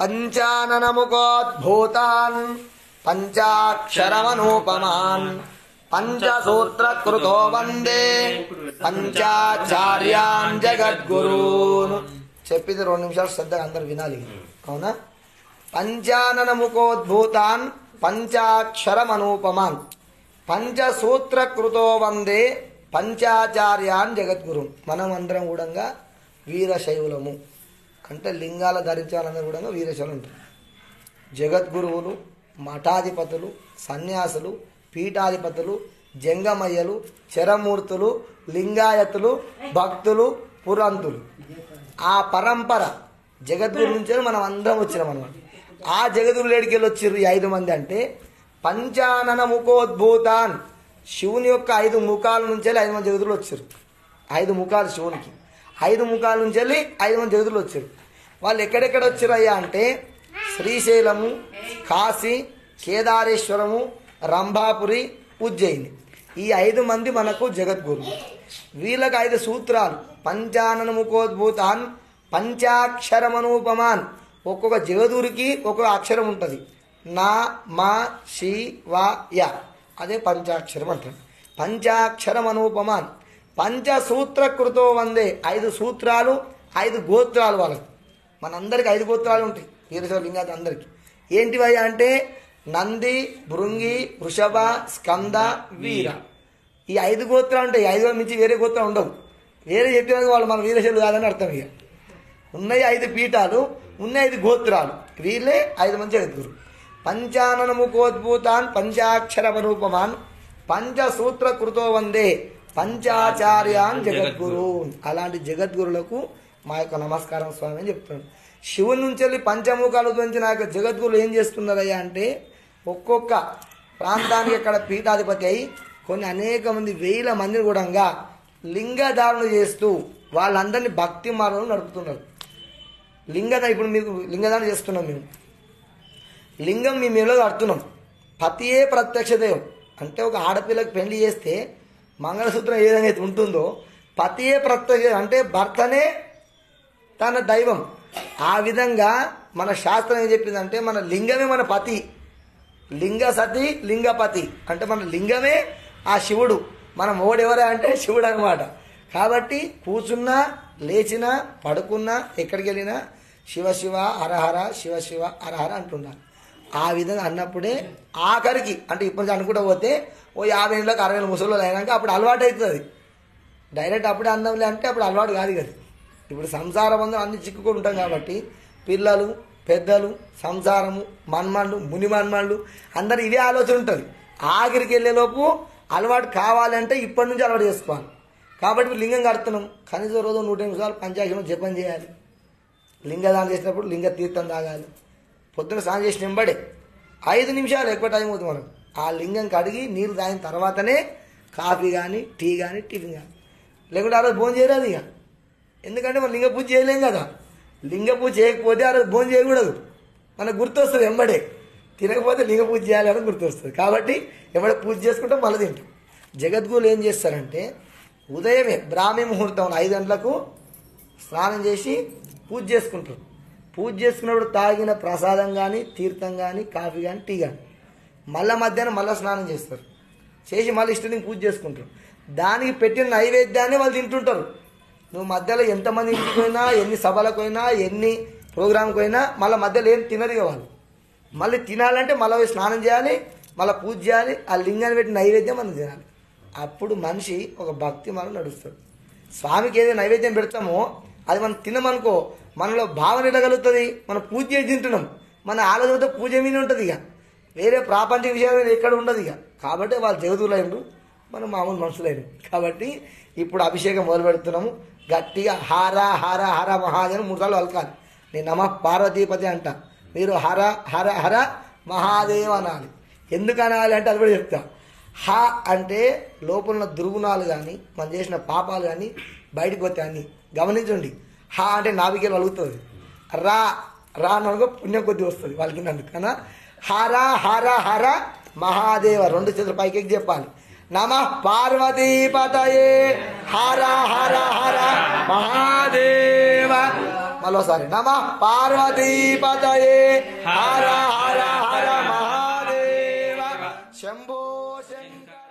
పంచాననముకోద్భూతాన్ పంచాక్షరమనూపమాన్ పంచసూత్రకృతో వందే పంచాచార్యాన్ జగద్గురూన్. చెప్పింది 2 నిమిషాలు శ్రద్ధగా అందరు వినాలి, అవునా? పంచాననముకోద్భూతాన్ పంచాక్షరమనూపమాన్ పంచసూత్రకృతో వందే పంచాచార్యాన్ జగద్గురు. మనం అందరం కూడా వీరశైవులము, అంటే లింగాల ధరించే వాళ్ళందరూ కూడా వీరశైవులు ఉంటారు. జగద్గురువులు, మఠాధిపతులు, సన్యాసులు, పీఠాధిపతులు, జంగమయ్యలు, చరమూర్తులు, లింగాయతులు, భక్తులు, పురంతులు, ఆ పరంపర జగద్గురు నుంచే మనం అందరం వచ్చినాం అనమాట. ఆ జగద్గురులు ఏడికెళ్ళి వచ్చిర్రు ఈ 5 మంది అంటే పంచానన ముఖోద్భూతాన్, శివుని యొక్క 5 ముఖాల నుంచి 5 మంది జగద్గురులు వచ్చారు. 5 ముఖాలు శివునికి, 5 ముఖాల నుంచి 5 మంది జగద్గురులు వచ్చారు. వాళ్ళు ఎక్కడెక్కడ వచ్చారయ్యా అంటే శ్రీశైలము, కాశీ, కేదారేశ్వరము, రంభాపురి, ఉజ్జయిని. ఈ 5 మంది మనకు జగద్గురు. వీళ్ళకి 5 సూత్రాలు. పంచానన ముఖోద్భూతాన్ పంచాక్షరమనూపమాన్. ఒక్కొక్క జగద్గురికి ఒక్కొక్క అక్షరం ఉంటుంది. నా, మా, షి, వా, య, అదే పంచాక్షరం అంటారు. పంచాక్షరమనూపమాన్ పంచసూత్రకృతో వందే. 5 సూత్రాలు, 5 గోత్రాలు వాళ్ళకి. మనందరికి 5 గోత్రాలు ఉంటాయి వీరశైవ లింగాది అందరికి. ఏంటివయ్యా అంటే నంది, భృంగి, వృషభ, స్కంద, వీర. ఈ 5 గోత్రాలు ఉంటాయి. 5 మించి వేరే గోత్రాలు ఉండవు. వేరే చెప్పిన వాళ్ళు మన వీరశైవులు కాదని అర్థం. ఇక ఉన్నాయి 5 పీఠాలు, ఉన్నాయి 5 గోత్రాలు. వీళ్ళే 5 మంది జగద్గురు. పంచానన ముఖోద్భూతాన్ పంచాక్షరమనూపమాన్ పంచసూత్రకృతో వందే పంచాచార్యాన్ జగద్గురు. అలాంటి జగద్గురులకు మా యొక్క నమస్కారం స్వామి అని చెప్తున్నాడు. శివుని నుంచి వెళ్ళి పంచముఖాలు గురించి నా యొక్క జగద్గురులు ఏం చేస్తున్నారయ్యా అంటే ఒక్కొక్క ప్రాంతానికి అక్కడ పీఠాధిపతి అయి కొన్ని అనేక మంది 1000 మందిని కూడా లింగధారణ చేస్తూ వాళ్ళందరినీ భక్తి మార్గంలో నడుపుతున్నారు. ఇప్పుడు మీకు లింగధారణ చేస్తున్నాం. మేము లింగం మీ మేలో కడుతున్నాం. పతియే ప్రత్యక్ష దైవం. అంటే ఒక ఆడపిల్లకి పెళ్లి చేస్తే మంగళసూత్రం ఏ విధంగా అయితే ఉంటుందో పతియే ప్రత్యక్ష, అంటే భర్తనే తన దైవం. ఆ విధంగా మన శాస్త్రం ఏం చెప్పిందంటే మన లింగమే మన పతి. లింగ సతి లింగపతి, అంటే మన లింగమే ఆ శివుడు. మన మొగుడెవరా అంటే శివుడు అనమాట. కాబట్టి కూర్చున్నా, లేచినా, పడుకున్నా, ఎక్కడికి వెళ్ళినా శివ శివ హరహర, శివ శివ హరహర అంటున్నారు. ఆ విధంగా అన్నప్పుడే ఆఖరికి, అంటే ఇప్పటి నుంచి అనుకుంటూ పోతే ఓ 50 ఏళ్ళకి 60 ఏళ్ళ ముసలు అయినాక అప్పుడు అలవాటు అవుతుంది. డైరెక్ట్ అప్పుడే అందంలే అంటే అప్పుడు అలవాటు కాదు కదా. ఇప్పుడు సంసారం అందరూ అన్ని చిక్కుకొని ఉంటాం కాబట్టి పిల్లలు, పెద్దలు, సంసారము, మన్మన్లు, ముని మన్మన్లు అందరు ఇవే ఆలోచన ఉంటుంది. ఆఖరికి వెళ్ళేలోపు అలవాటు కావాలంటే ఇప్పటి నుంచి అలవాటు చేసుకోవాలి. కాబట్టి లింగం కడుతున్నాం. కనీసం రోజు 108 నిమిషాలు పంచాక్షరం జపం చేయాలి. లింగదానం చేసినప్పుడు లింగ తీర్థం తాగాలి. పొద్దున స్నానం చేసిన వెంబడే 5 నిమిషాలు ఎక్కువ టైం అవుతుంది. మనం ఆ లింగం కడిగి నీళ్ళు తాగిన తర్వాతనే కాఫీ కానీ, టీ కానీ, టిఫిన్ కానీ, లేకుంటే ఆ రోజు భోజనం చేయరాదు. ఇక ఎందుకంటే మనం లింగ పూజ చేయలేం కదా. లింగ పూజ చేయకపోతే ఆ రోజు భోజనం చేయకూడదు. మనకు గుర్తొస్తుంది వెంబడే. తినకపోతే లింగ పూజ చేయాలని గుర్తొస్తుంది. కాబట్టి ఎవడ పూజ చేసుకుంటాం మళ్ళీ తింటాం. జగద్గురులు ఏం చేస్తారంటే ఉదయమే బ్రాహ్మీ ముహూర్తం 5 గంటలకు స్నానం చేసి పూజ చేసుకుంటారు. పూజ చేసుకున్నప్పుడు తాగిన ప్రసాదం కానీ, తీర్థం కానీ, కాఫీ కానీ, టీ కానీ మళ్ళీ మధ్యాహ్నం మళ్ళీ స్నానం చేస్తారు. చేసి మళ్ళీ ఇష్టం పూజ చేసుకుంటారు. దానికి పెట్టిన నైవేద్యాన్ని వాళ్ళు తింటుంటారు. నువ్వు మధ్యలో ఎంతమంది ఇంటికి పోయినా, ఎన్ని సభలకు పోయినా, ఎన్ని ప్రోగ్రాంకి పోయినా మళ్ళీ మధ్యలో ఏం తినరు వాళ్ళు. మళ్ళీ తినాలంటే మళ్ళీ స్నానం చేయాలి, మళ్ళీ పూజ చేయాలి. ఆ లింగాన్ని పెట్టిన నైవేద్యం మనం తినాలి. అప్పుడు మనిషి ఒక భక్తి మనం నడుస్తాడు. స్వామికి ఏదైనా నైవేద్యం పెడతామో అది మనం తినమనుకో మనలో భావన ఎడగలుగుతుంది. మనం పూజ చేసి తింటున్నాం. మన ఆలోచనతో పూజ మీద ఉంటుంది. ఇక వేరే ప్రాపంచిక విషయాలు ఎక్కడ ఉండదు. ఇక కాబట్టి వాళ్ళు జగదులైనరు, మనం మామూలు మనుషులైన. కాబట్టి ఇప్పుడు అభిషేకం మొదలు పెడుతున్నాము. గట్టిగా హర హర హర మహాదేవ్ 3 సార్లు పలకాలి. నేను నమ పార్వతీపతి అంట, మీరు హర హర హర మహాదేవ్ అనాలి. ఎందుకు అనాలి అంటే అది కూడా చెప్తా. హ అంటే లోపల ఉన్న దుర్గుణాలు కానీ, మనం చేసిన పాపాలు కానీ బయటకు వస్తాయి అన్ని గమనించండి. హ అంటే నాభికేలు వలుగుతుంది. రా రా అనుకో పుణ్యం కొద్ది వస్తుంది వాళ్ళకి. అందుకన్నా హర హర హర మహాదేవ 2 చేతులు పైకి చెప్పాలి. నమ పార్వతీపతయే హర హర హర మహాదేవ మరోసారి నమః పార్వతీపతయే హర హర హర మహాదేవ శంభో శంకర.